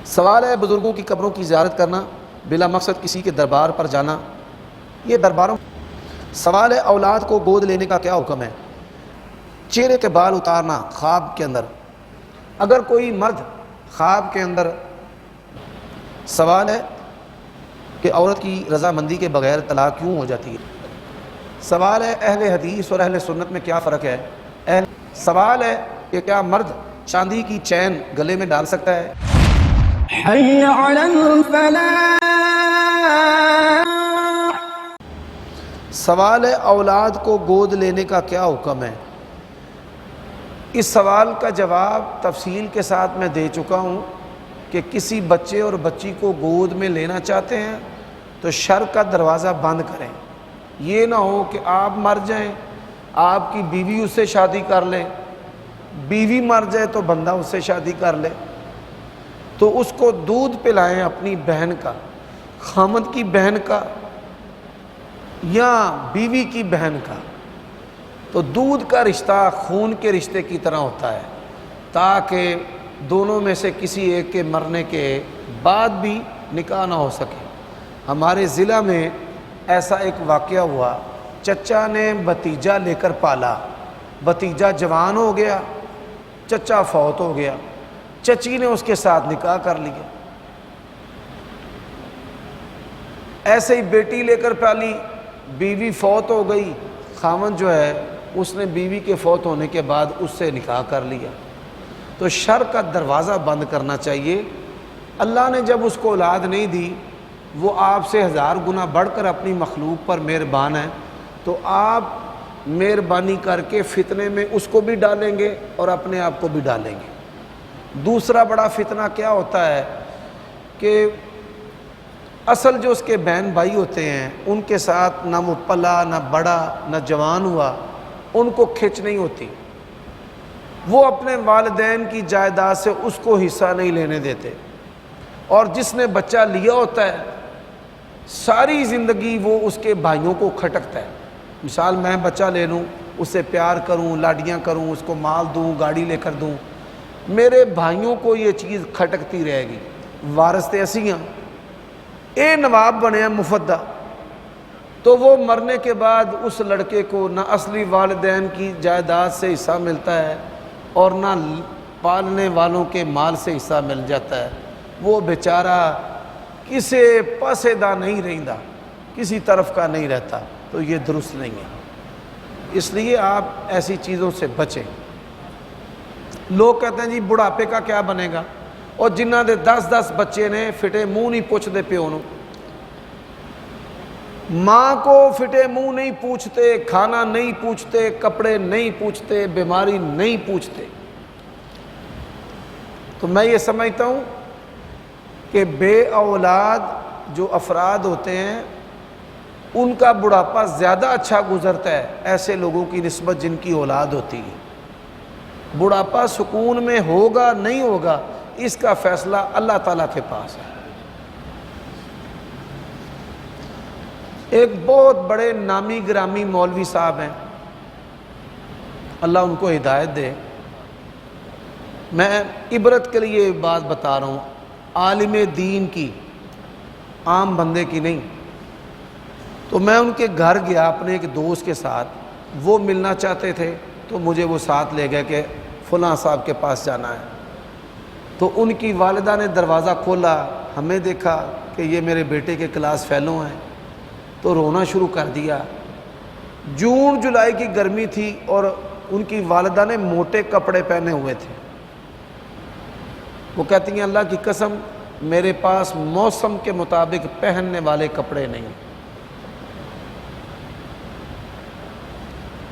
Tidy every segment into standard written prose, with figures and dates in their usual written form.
سوال ہے بزرگوں کی قبروں کی زیارت کرنا، بلا مقصد کسی کے دربار پر جانا، یہ درباروں. سوال ہے اولاد کو گود لینے کا کیا حکم ہے؟ چہرے کے بال اتارنا خواب کے اندر. اگر کوئی مرد خواب کے اندر، سوال ہے کہ عورت کی رضامندی کے بغیر طلاق کیوں ہو جاتی ہے؟ سوال ہے اہل حدیث اور اہل سنت میں کیا فرق ہے؟ سوال ہے کہ کیا مرد چاندی کی چین گلے میں ڈال سکتا ہے؟ حي على الفلاح. سوال ہے اولاد کو گود لینے کا کیا حکم ہے؟ اس سوال کا جواب تفصیل کے ساتھ میں دے چکا ہوں کہ کسی بچے اور بچی کو گود میں لینا چاہتے ہیں تو شر کا دروازہ بند کریں. یہ نہ ہو کہ آپ مر جائیں، آپ کی بیوی اس سے شادی کر لے، بیوی مر جائے تو بندہ اس سے شادی کر لے. تو اس کو دودھ پلائیں اپنی بہن کا، خامد کی بہن کا یا بیوی کی بہن کا. تو دودھ کا رشتہ خون کے رشتے کی طرح ہوتا ہے، تاکہ دونوں میں سے کسی ایک کے مرنے کے بعد بھی نکاح نہ ہو سکے. ہمارے ضلع میں ایسا ایک واقعہ ہوا، چچا نے بھتیجا لے کر پالا، بھتیجا جوان ہو گیا، چچا فوت ہو گیا، چچی نے اس کے ساتھ نکاح کر لیا. ایسے ہی بیٹی لے کر پالی، بیوی فوت ہو گئی، خاوند جو ہے اس نے بیوی کے فوت ہونے کے بعد اس سے نکاح کر لیا. تو شر کا دروازہ بند کرنا چاہیے. اللہ نے جب اس کو اولاد نہیں دی، وہ آپ سے 1000 گنا بڑھ کر اپنی مخلوق پر مہربان ہے، تو آپ مہربانی کر کے فتنے میں اس کو بھی ڈالیں گے اور اپنے آپ کو بھی ڈالیں گے. دوسرا بڑا فتنہ کیا ہوتا ہے کہ اصل جو اس کے بہن بھائی ہوتے ہیں ان کے ساتھ نہ وہ پلا، نہ بڑا، نہ جوان ہوا، ان کو کھچ نہیں ہوتی. وہ اپنے والدین کی جائیداد سے اس کو حصہ نہیں لینے دیتے. اور جس نے بچہ لیا ہوتا ہے ساری زندگی وہ اس کے بھائیوں کو کھٹکتا ہے. مثال میں بچہ لے لوں، اس سے پیار کروں، لاڈیاں کروں، اس کو مال دوں، گاڑی لے کر دوں، میرے بھائیوں کو یہ چیز کھٹکتی رہے گی. وارث ایسی ہیں، اے نواب بنے ہیں مفدہ، تو وہ مرنے کے بعد اس لڑکے کو نہ اصلی والدین کی جائیداد سے حصہ ملتا ہے اور نہ پالنے والوں کے مال سے حصہ مل جاتا ہے. وہ بیچارہ کسی پاسے دا نہیں رہتا، کسی طرف کا نہیں رہتا. تو یہ درست نہیں ہے. اس لیے آپ ایسی چیزوں سے بچیں. لوگ کہتے ہیں جی بڑھاپے کا کیا بنے گا، اور جنہ دے 10 بچے نے فٹے منہ نہیں پوچھتے پیو نو. ماں کو فٹے منہ نہیں پوچھتے، کھانا نہیں پوچھتے، کپڑے نہیں پوچھتے، بیماری نہیں پوچھتے. تو میں یہ سمجھتا ہوں کہ بے اولاد جو افراد ہوتے ہیں ان کا بڑھاپا زیادہ اچھا گزرتا ہے ایسے لوگوں کی نسبت جن کی اولاد ہوتی ہے. بڑھاپا سکون میں ہوگا نہیں ہوگا اس کا فیصلہ اللہ تعالیٰ کے پاس ہے. ایک بہت بڑے نامی گرامی مولوی صاحب ہیں، اللہ ان کو ہدایت دے. میں عبرت کے لیے بات بتا رہا ہوں، عالم دین کی، عام بندے کی نہیں. تو میں ان کے گھر گیا اپنے ایک دوست کے ساتھ، وہ ملنا چاہتے تھے تو مجھے وہ ساتھ لے گئے کہ فلاں صاحب کے پاس جانا ہے. تو ان کی والدہ نے دروازہ کھولا، ہمیں دیکھا کہ یہ میرے بیٹے کے کلاس فیلو ہیں، تو رونا شروع کر دیا. جون جولائی کی گرمی تھی اور ان کی والدہ نے موٹے کپڑے پہنے ہوئے تھے. وہ کہتی ہیں اللہ کی قسم میرے پاس موسم کے مطابق پہننے والے کپڑے نہیں.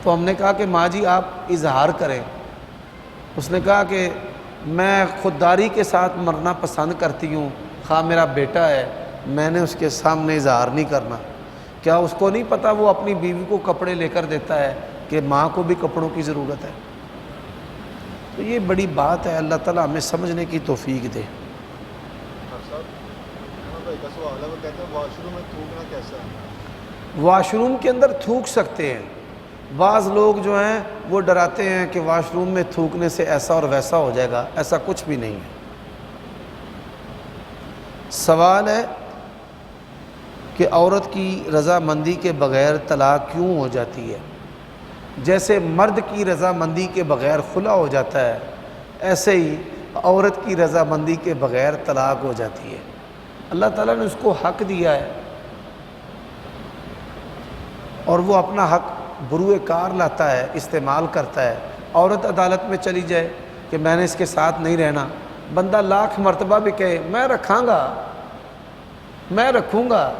تو ہم نے کہا کہ ماں جی آپ اظہار کریں. اس نے کہا کہ میں خودداری کے ساتھ مرنا پسند کرتی ہوں، خواہ میرا بیٹا ہے، میں نے اس کے سامنے اظہار نہیں کرنا. کیا اس کو نہیں پتہ وہ اپنی بیوی کو کپڑے لے کر دیتا ہے کہ ماں کو بھی کپڑوں کی ضرورت ہے؟ تو یہ بڑی بات ہے. اللہ تعالیٰ ہمیں سمجھنے کی توفیق دے. واش روم کے اندر تھوک سکتے ہیں. بعض لوگ جو ہیں وہ ڈراتے ہیں کہ واش روم میں تھوکنے سے ایسا اور ویسا ہو جائے گا، ایسا کچھ بھی نہیں ہے. سوال ہے کہ عورت کی رضامندی کے بغیر طلاق کیوں ہو جاتی ہے؟ جیسے مرد کی رضامندی کے بغیر خلا ہو جاتا ہے، ایسے ہی عورت کی رضامندی کے بغیر طلاق ہو جاتی ہے۔ اللہ تعالیٰ نے اس کو حق دیا ہے اور وہ اپنا حق بروئے کار لاتا ہے، استعمال کرتا ہے۔ عورت عدالت میں چلی جائے کہ میں نے اس کے ساتھ نہیں رہنا، بندہ لاکھ مرتبہ بھی کہے میں رکھوں گا،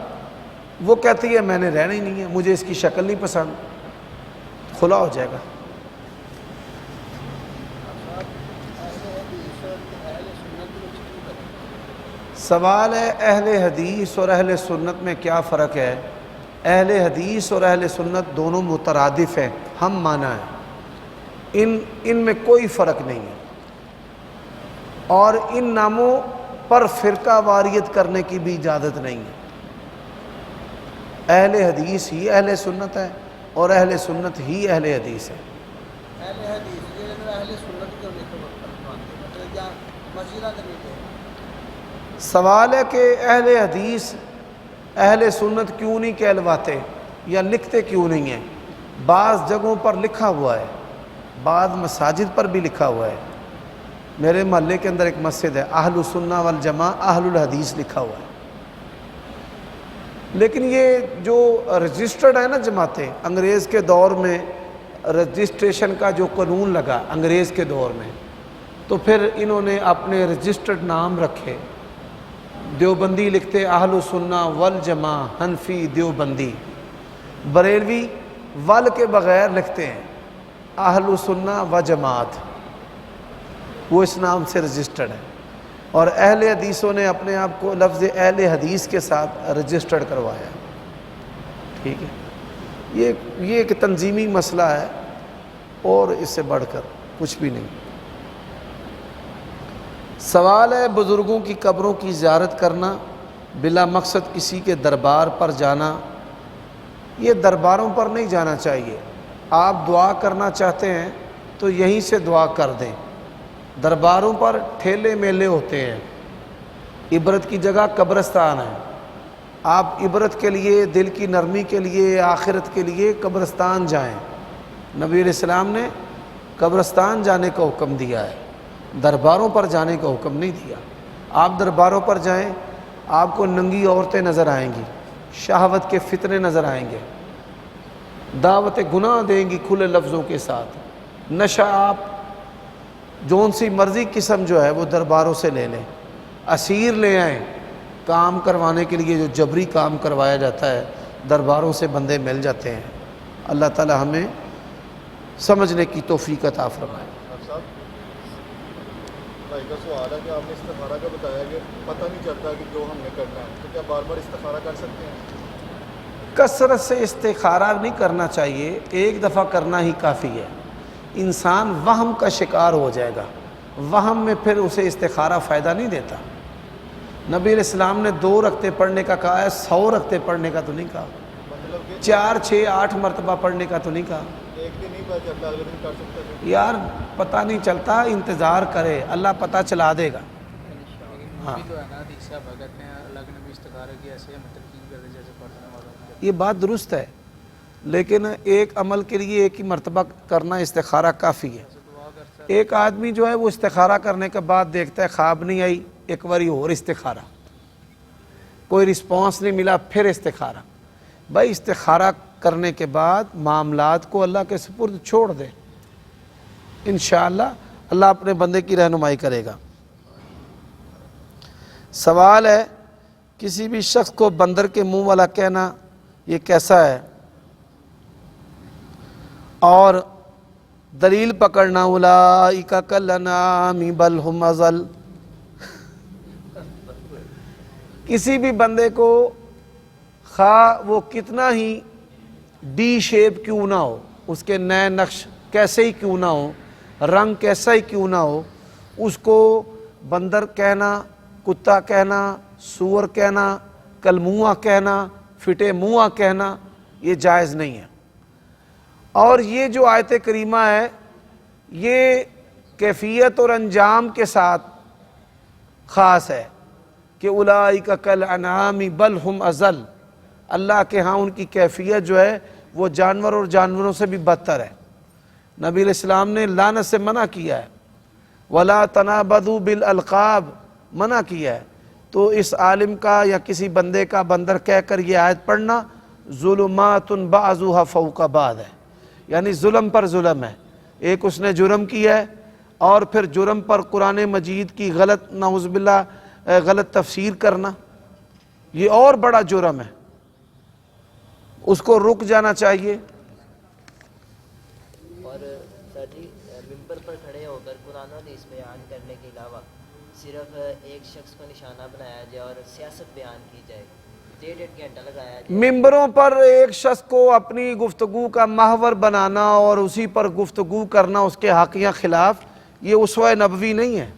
وہ کہتی ہے میں نے رہنا ہی نہیں ہے، مجھے اس کی شکل نہیں پسند، خلا ہو جائے گا۔ سوال ہے اہل حدیث اور اہل سنت میں کیا فرق ہے؟ اہل حدیث اور اہل سنت دونوں مترادف ہیں، ہم معنی ہیں، ان میں کوئی فرق نہیں ہے، اور ان ناموں پر فرقہ واریت کرنے کی بھی اجازت نہیں ہے۔ اہل حدیث ہی اہل سنت ہے اور اہل سنت ہی اہل حدیث ہے۔ اہل حدیث یہ اہل سنت کیوں نہیں مطلب یا مسجدہ نہیں ہے؟ سوال ہے کہ اہل حدیث اہل سنت کیوں نہیں کہلواتے یا لکھتے کیوں نہیں ہیں؟ بعض جگہوں پر لکھا ہوا ہے، بعض مساجد پر بھی لکھا ہوا ہے۔ میرے محلے کے اندر ایک مسجد ہے، اہل السنہ والجماع اہل الحدیث لکھا ہوا ہے، لیکن یہ جو رجسٹرڈ ہے نا جماعتیں، انگریز کے دور میں رجسٹریشن کا جو قانون لگا انگریز کے دور میں، تو پھر انہوں نے اپنے رجسٹرڈ نام رکھے۔ دیوبندی لکھتے اہل السنہ والجماع، حنفی دیوبندی، بریلوی ول کے بغیر لکھتے ہیں اہل السنہ و جماعت، وہ اس نام سے رجسٹرڈ ہے، اور اہل حدیثوں نے اپنے آپ کو لفظ اہل حدیث کے ساتھ رجسٹرڈ کروایا۔ ٹھیک ہے، یہ ایک تنظیمی مسئلہ ہے اور اس سے بڑھ کر کچھ بھی نہیں۔ سوال ہے بزرگوں کی قبروں کی زیارت کرنا، بلا مقصد کسی کے دربار پر جانا، یہ درباروں پر نہیں جانا چاہیے۔ آپ دعا کرنا چاہتے ہیں تو یہیں سے دعا کر دیں، درباروں پر ٹھیلے میلے ہوتے ہیں، عبرت کی جگہ قبرستان ہے، آپ عبرت کے لیے، دل کی نرمی کے لیے، آخرت کے لیے قبرستان جائیں۔ نبی علیہ السلام نے قبرستان جانے کا حکم دیا ہے، درباروں پر جانے کا حکم نہیں دیا۔ آپ درباروں پر جائیں، آپ کو ننگی عورتیں نظر آئیں گی، شہوت کے فتنے نظر آئیں گے، دعوت گناہ دیں گی کھلے لفظوں کے ساتھ، نشہ آپ جون سی مرضی قسم جو ہے وہ درباروں سے لے لیں، اسیر لے آئیں، کام کروانے کے لیے جو جبری کام کروایا جاتا ہے درباروں سے بندے مل جاتے ہیں۔ اللہ تعالی ہمیں سمجھنے کی توفیق عطا فرمائے۔ بھائی کا سوال ہے کہ آپ نے استخارہ کا بتایا کہ پتہ نہیں چلتا کہ جو ہم نے کرنا ہے، تو کیا بار بار استخارہ کر سکتے ہیں؟ کثرت سے استخارہ نہیں کرنا چاہیے، ایک دفعہ کرنا ہی کافی ہے۔ انسان وہم کا شکار ہو جائے گا، وہم میں پھر اسے استخارہ فائدہ نہیں دیتا۔ نبی علیہ السلام نے 2 رکعتیں پڑھنے کا کہا ہے، 100 رکعتیں پڑھنے کا تو نہیں کہا، مطلب کہ 4 6 8 مرتبہ پڑھنے کا تو نہیں کہا۔ ایک دن نہیں پتہ چلتا، اگلے دن کر سکتا ہے۔ یار پتہ نہیں چلتا، انتظار کرے، اللہ پتہ چلا دے گا۔ ہاں تو ہے نا حدیث صاحب کہتے ہیں اللہ کے نبی استخارہ کی ایسے متقین کرتے جیسے پڑھنے والوں۔ یہ بات درست ہے، لیکن ایک عمل کے لیے ایک ہی مرتبہ کرنا استخارہ کافی ہے۔ ایک آدمی جو ہے وہ استخارہ کرنے کے بعد دیکھتا ہے خواب نہیں آئی، ایک باری اور استخارہ، کوئی رسپانس نہیں ملا، پھر استخارہ۔ بھائی استخارہ کرنے کے بعد معاملات کو اللہ کے سپرد چھوڑ دے، انشاءاللہ اللہ اپنے بندے کی رہنمائی کرے گا۔ سوال ہے کسی بھی شخص کو بندر کے منہ والا کہنا یہ کیسا ہے؟ اور دلیل پکڑنا اولئک کالانعام بل ھم اضل۔ کسی بھی بندے کو خواہ وہ کتنا ہی ڈی شیپ کیوں نہ ہو، اس کے نئے نقش کیسے ہی کیوں نہ ہو، رنگ کیسا ہی کیوں نہ ہو، اس کو بندر کہنا، کتا کہنا، سور کہنا، کلموا کہنا، فٹے منہ کہنا یہ جائز نہیں ہے۔ اور یہ جو آیت کریمہ ہے یہ کیفیت اور انجام کے ساتھ خاص ہے کہ اولئک کالانعام بل ہم اضل، اللہ کے ہاں ان کی کیفیت جو ہے وہ جانور اور جانوروں سے بھی بدتر ہے۔ نبی علیہ السلام نے لعنت سے منع کیا ہے، ولا تنابذوا بالالقاب منع کیا ہے۔ تو اس عالم کا یا کسی بندے کا بندر کہہ کر یہ آیت پڑھنا ظلمات بعضها فوق بعض ہے، یعنی ظلم پر ظلم ہے۔ ایک اس نے جرم کیا ہے اور پھر جرم پر قرآن مجید کی غلط نعوذ باللہ غلط تفسیر کرنا، یہ اور بڑا جرم ہے، اس کو رک جانا چاہیے۔ اور سر جی ممبر پر کھڑے ہو کر قرآن و حدیث بیان کرنے کے علاوہ صرف ایک شخص کو نشانہ بنایا جائے اور سیاست بیان کی جائے، 1.5 گھنٹہ لگایا جائے، ممبروں پر ایک شخص کو اپنی گفتگو کا محور بنانا اور اسی پر گفتگو کرنا اس کے حق یا خلاف، یہ اسوہ نبوی نہیں ہے،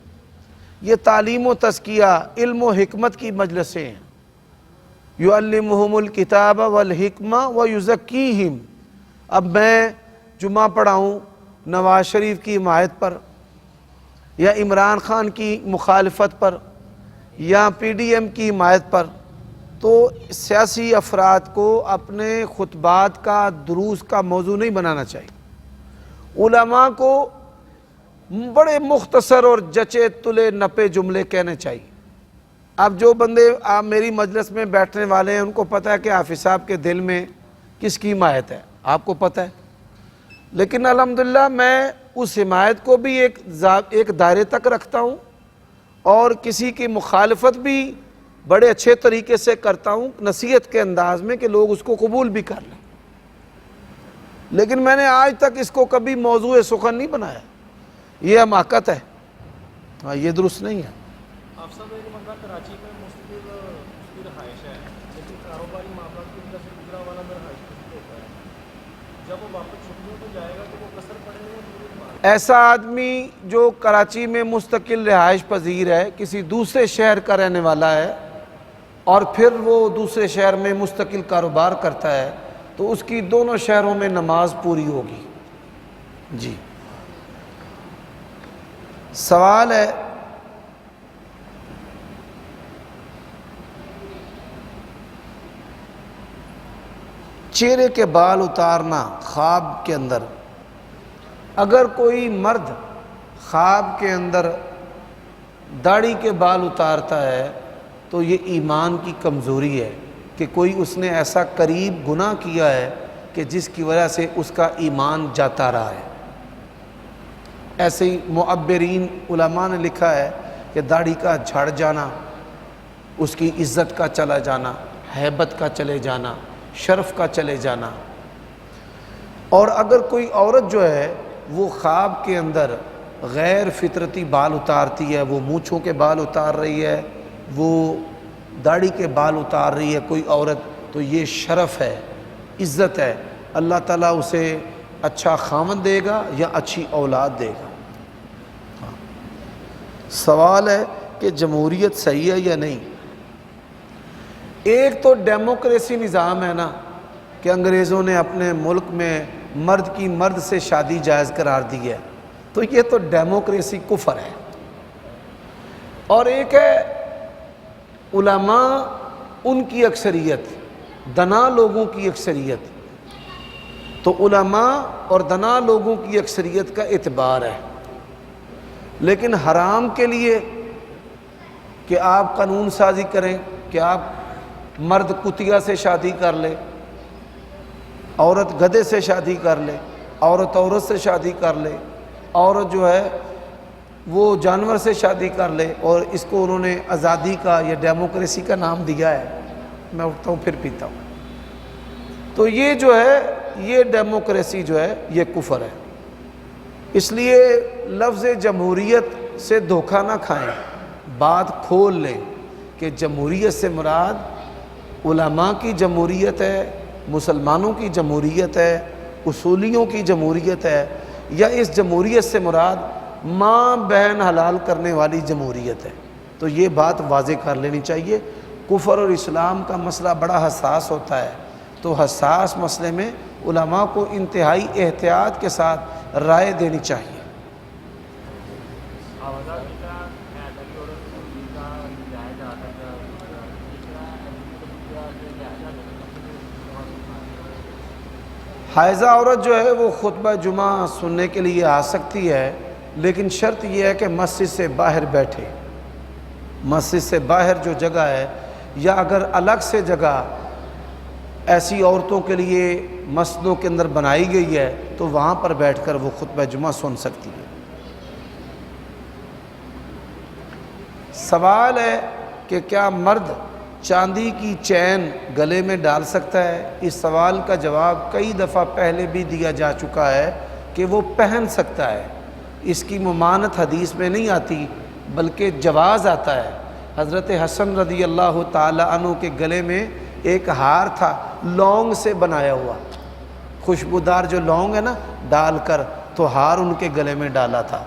یہ تعلیم و تزکیہ علم و حکمت کی مجلسیں ہیں۔ یعلمہم الکتاب والحکمہ ویزکیہم۔ اب میں جمعہ پڑھاؤں نواز شریف کی حمایت پر یا عمران خان کی مخالفت پر یا پی ڈی ایم کی حمایت پر، تو سیاسی افراد کو اپنے خطبات کا دروس کا موضوع نہیں بنانا چاہیے۔ علماء کو بڑے مختصر اور جچے تلے نپے جملے کہنے چاہیے۔ اب جو بندے آپ میری مجلس میں بیٹھنے والے ہیں ان کو پتہ ہے کہ حافظ صاحب کے دل میں کس کی حمایت ہے، آپ کو پتہ ہے، لیکن الحمدللہ میں اس حمایت کو بھی ایک دائرے تک رکھتا ہوں اور کسی کی مخالفت بھی بڑے اچھے طریقے سے کرتا ہوں، نصیحت کے انداز میں کہ لوگ اس کو قبول بھی کر لیں، لیکن میں نے آج تک اس کو کبھی موضوع سخن نہیں بنایا۔ یہ حماقت ہے، یہ درست نہیں ہے۔ آپ صاحب ایک بندہ کراچی میں مستقل اس کی رہائش ہے، لیکن کاروباری معاملات کی وجہ سے گجرا والا میں رہائش پذیر ہوتا ہے، جب وہ واپس چھٹیوں پہ جائے گا تو وہ قصر پڑے گا؟ ایسا آدمی جو کراچی میں مستقل رہائش پذیر ہے، کسی دوسرے شہر کا رہنے والا ہے اور پھر وہ دوسرے شہر میں مستقل کاروبار کرتا ہے، تو اس کی دونوں شہروں میں نماز پوری ہوگی۔ جی سوال ہے چہرے کے بال اتارنا خواب کے اندر، اگر کوئی مرد خواب کے اندر داڑھی کے بال اتارتا ہے تو یہ ایمان کی کمزوری ہے کہ کوئی اس نے ایسا قریب گناہ کیا ہے کہ جس کی وجہ سے اس کا ایمان جاتا رہا ہے۔ ایسے ہی معبرین علماء نے لکھا ہے کہ داڑھی کا جھڑ جانا، اس کی عزت کا چلا جانا، ہیبت کا چلے جانا، شرف کا چلے جانا۔ اور اگر کوئی عورت جو ہے وہ خواب کے اندر غیر فطرتی بال اتارتی ہے، وہ مونچھوں کے بال اتار رہی ہے، وہ داڑھی کے بال اتار رہی ہے کوئی عورت، تو یہ شرف ہے، عزت ہے، اللہ تعالیٰ اسے اچھا خاوند دے گا یا اچھی اولاد دے گا۔ سوال ہے کہ جمہوریت صحیح ہے یا نہیں۔ ایک تو ڈیموکریسی نظام ہے نا کہ انگریزوں نے اپنے ملک میں مرد کی مرد سے شادی جائز قرار دی ہے، تو یہ تو ڈیموکریسی کفر ہے۔ اور ایک ہے علماء ان کی اکثریت، دنا لوگوں کی اکثریت، تو علماء اور دنا لوگوں کی اکثریت کا اعتبار ہے، لیکن حرام کے لیے کہ آپ قانون سازی کریں کہ آپ مرد کتیا سے شادی کر لے، عورت گدھے سے شادی کر لے، عورت عورت سے شادی کر لے، عورت جو ہے وہ جانور سے شادی کر لے، اور اس کو انہوں نے آزادی کا یا ڈیموکریسی کا نام دیا ہے۔ میں اٹھتا ہوں پھر پیتا ہوں، تو یہ جو ہے یہ ڈیموکریسی جو ہے یہ کفر ہے۔ اس لیے لفظ جمہوریت سے دھوکہ نہ کھائیں، بات کھول لیں کہ جمہوریت سے مراد علماء کی جمہوریت ہے، مسلمانوں کی جمہوریت ہے، اصولیوں کی جمہوریت ہے، یا اس جمہوریت سے مراد ماں بہن حلال کرنے والی جمہوریت ہے۔ تو یہ بات واضح کر لینی چاہیے۔ کفر اور اسلام کا مسئلہ بڑا حساس ہوتا ہے، تو حساس مسئلے میں علماء کو انتہائی احتیاط کے ساتھ رائے دینی چاہیے۔ حائضہ عورت جو ہے وہ خطبہ جمعہ سننے کے لیے آ سکتی ہے، لیکن شرط یہ ہے کہ مسجد سے باہر بیٹھے۔ مسجد سے باہر جو جگہ ہے، یا اگر الگ سے جگہ ایسی عورتوں کے لیے مسجدوں کے اندر بنائی گئی ہے تو وہاں پر بیٹھ کر وہ خطبہ جمعہ سن سکتی ہے۔ سوال ہے کہ کیا مرد چاندی کی چین گلے میں ڈال سکتا ہے؟ اس سوال کا جواب کئی دفعہ پہلے بھی دیا جا چکا ہے کہ وہ پہن سکتا ہے۔ اس کی ممانعت حدیث میں نہیں آتی بلکہ جواز آتا ہے۔ حضرت حسن رضی اللہ تعالی عنہ کے گلے میں ایک ہار تھا لونگ سے بنایا ہوا، خوشبودار جو لونگ ہے نا ڈال کر، تو ہار ان کے گلے میں ڈالا تھا۔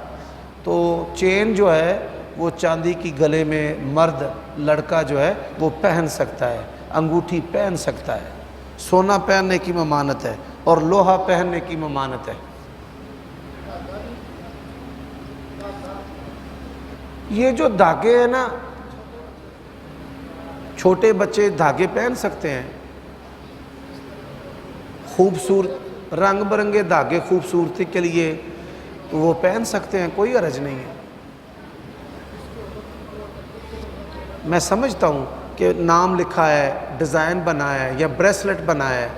تو چین جو ہے وہ چاندی کی گلے میں مرد لڑکا جو ہے وہ پہن سکتا ہے، انگوٹھی پہن سکتا ہے۔ سونا پہننے کی ممانعت ہے اور لوہا پہننے کی ممانعت ہے۔ یہ جو دھاگے ہیں نا، چھوٹے بچے دھاگے پہن سکتے ہیں، خوبصورت رنگ برنگے دھاگے خوبصورتی کے لیے وہ پہن سکتے ہیں، کوئی حرج نہیں ہے۔ میں سمجھتا ہوں کہ نام لکھا ہے، ڈیزائن بنایا ہے یا بریسلٹ بنایا ہے،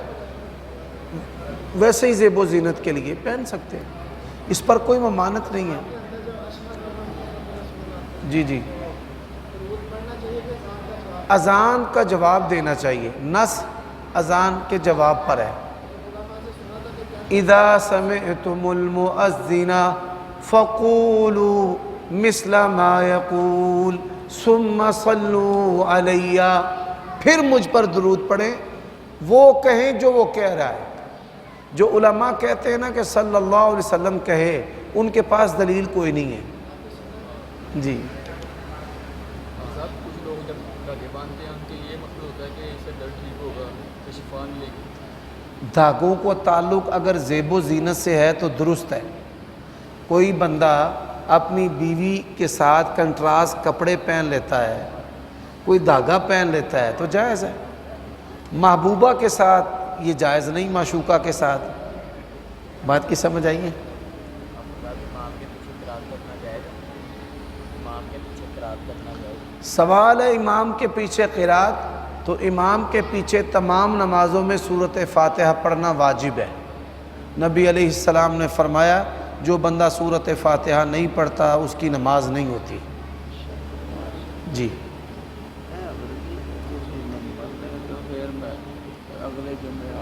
ویسے ہی زیب و زینت کے لیے پہن سکتے ہیں، اس پر کوئی ممانعت نہیں ہے۔ جی جی، اذان کا جواب دینا چاہیے، نص اذان کے جواب پر ہے۔ اذا سمعتم المؤذن فقولوا مثل ما يقول ثم صلوا علی، پھر مجھ پر درود پڑھیں، وہ کہیں جو وہ کہہ رہا ہے۔ جو علماء کہتے ہیں نا کہ صلی اللہ علیہ وسلم کہے، ان کے پاس دلیل کوئی نہیں ہے۔ جی، صاحب کچھ لوگ جب دھاگے باندھتے ہیں ان کے یہ مطلب ہوتا ہے کہ اس سے درد ٹھیک ہوگا، کہ شفا ملے گی۔ دھاگوں کو تعلق اگر زیب و زینت سے ہے تو درست ہے۔ کوئی بندہ اپنی بیوی کے ساتھ کنٹراسٹ کپڑے پہن لیتا ہے، کوئی دھاگا پہن لیتا ہے تو جائز ہے۔ محبوبہ کے ساتھ یہ جائز نہیں، معشوقہ کے ساتھ۔ بات کی سمجھ آئی ہے؟ سوال ہے امام کے پیچھے قرات، تو امام کے پیچھے تمام نمازوں میں سورۃ فاتحہ پڑھنا واجب ہے۔ نبی علیہ السلام نے فرمایا جو بندہ سورۃ فاتحہ نہیں پڑھتا اس کی نماز نہیں ہوتی۔ جی،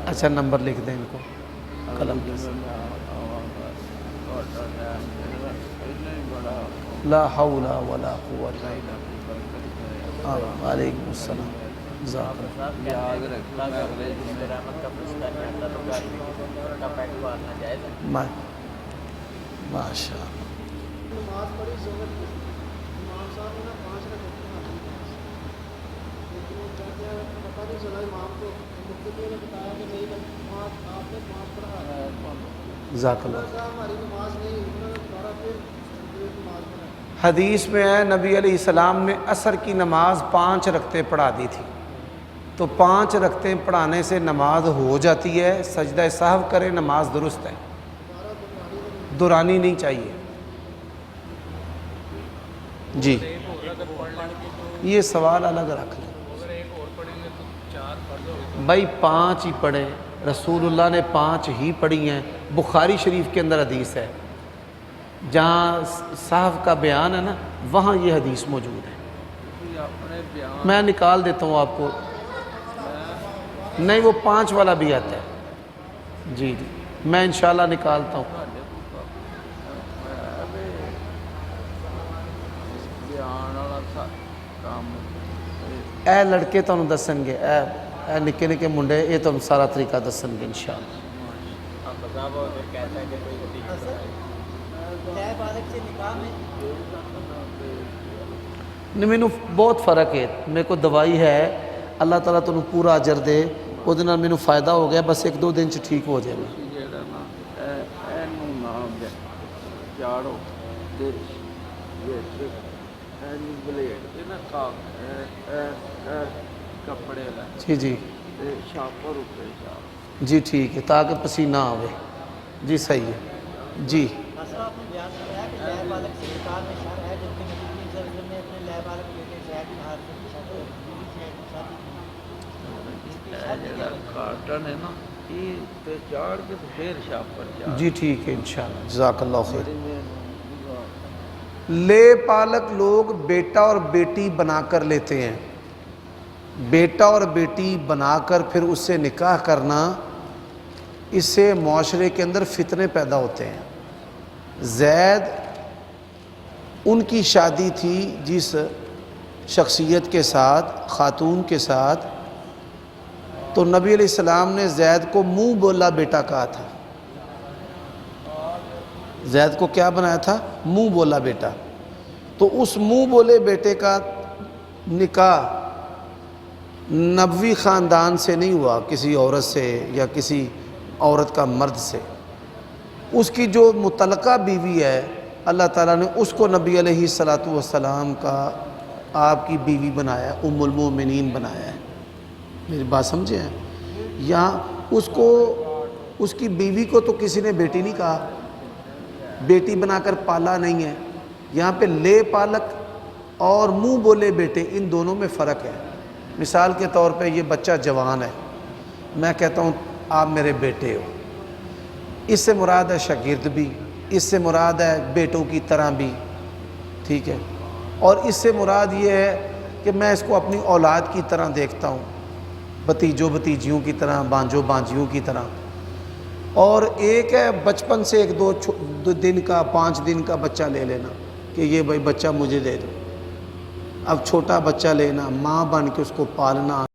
اچھا نمبر لکھ دیں ان کو قلم کے ساتھ۔ لا حول ولا قوت الا باللہ۔ وعلیکم السلام۔ ماشاء اللہ۔ نماز پڑھی ظہر کی، امام صاحب نے 5 رکعتیں پڑھی نماز، لیکن وہ کہتے ہیں پتہ نہیں چلا امام کو، مفتیوں نے بتایا کہ نہیں آپ نے 5 پڑھا ہے۔ جزاک اللہ۔ ہماری نماز نہیں ہوئی، انہوں نے دوبارہ پھر نماز پڑھا۔ حدیث میں ہے نبی علیہ السلام نے عصر کی نماز 5 رکعتیں پڑھا دی تھی، تو 5 رکعتیں پڑھانے سے نماز ہو جاتی ہے، سجدہ سہو کرے نماز درست ہے، دورانی نہیں چاہیے۔ جی، یہ سوال الگ رکھ لیں بھائی، 5 ہی پڑھے، رسول اللہ نے 5 ہی پڑھی ہیں۔ بخاری شریف کے اندر حدیث ہے، جہاں صاحب کا بیان ہے نا وہاں یہ حدیث موجود ہے۔ میں نکال دیتا ہوں آپ کو، نہیں وہ 5 والا بھی آتا ہے۔ جی جی، میں انشاءاللہ نکالتا ہوں۔ اے لڑکے تانوں دسن گے، اے نکے نکے منڈے یہ تانوں سارا طریقہ دسن گے انشاءاللہ۔ نہیں، مینوں بہت فرق ہے، میرے کو دوائی ہے، اللہ تعالیٰ تانوں پورا اجر دے، وہ دن مینوں فائدہ ہو گیا، بس 1-2 دن چ ٹھیک ہو جائے گا۔ جی جی، جی ٹھیک ہے، تاکہ پسینہ آوے. جی صحیح ہے. جی اصل آپ نے بیان کیا کہ لے بالغ سے کتاب میں شر ہے، جبکہ نبی کریم صلی اللہ علیہ وسلم نے اپنے لے بالغ بیٹے زید بن حارثہ کی شادی کارٹن ہے نا یہ پہ چاڑ کے تو پھر شاپ پر چاڑ. جی ٹھیک ہے انشاءاللہ. جزاک اللہ خیر. لے پالک لوگ بیٹا اور بیٹی بنا کر لیتے ہیں. بیٹا اور بیٹی بنا کر پھر اس سے نکاح کرنا، اس سے معاشرے کے اندر فتنے پیدا ہوتے ہیں. زید ان کی شادی تھی جس شخصیت کے ساتھ، خاتون کے ساتھ، تو نبی علیہ السلام نے زید کو منہ بولا بیٹا کہا تھا. زید کو کیا بنایا تھا؟ منہ بولا بیٹا. تو اس منہ بولے بیٹے کا نکاح نبوی خاندان سے نہیں ہوا، کسی عورت سے یا کسی عورت کا مرد سے. اس کی جو متعلقہ بیوی ہے، اللہ تعالیٰ نے اس کو نبی علیہ السلام کا آپ کی بیوی بنایا، ام المومنین بنایا ہے. میری بات سمجھے ہیں؟ یہاں اس کو، اس کی بیوی کو تو کسی نے بیٹی نہیں کہا، بیٹی بنا کر پالا نہیں ہے. یہاں پہ لے پالک اور منہ بولے بیٹے، ان دونوں میں فرق ہے. مثال کے طور پہ یہ بچہ جوان ہے، میں کہتا ہوں آپ میرے بیٹے ہو، اس سے مراد ہے شاگرد بھی، اس سے مراد ہے بیٹوں کی طرح بھی، ٹھیک ہے. اور اس سے مراد یہ ہے کہ میں اس کو اپنی اولاد کی طرح دیکھتا ہوں، بھتیجوں بھتیجیوں کی طرح، بانجوں بانجیوں کی طرح. اور ایک ہے بچپن سے ایک دو دن کا، 5 دن کا بچہ لے لینا کہ یہ بھائی بچہ مجھے دے دو. اب چھوٹا بچہ لینا، ماں بن کے اس کو پالنا،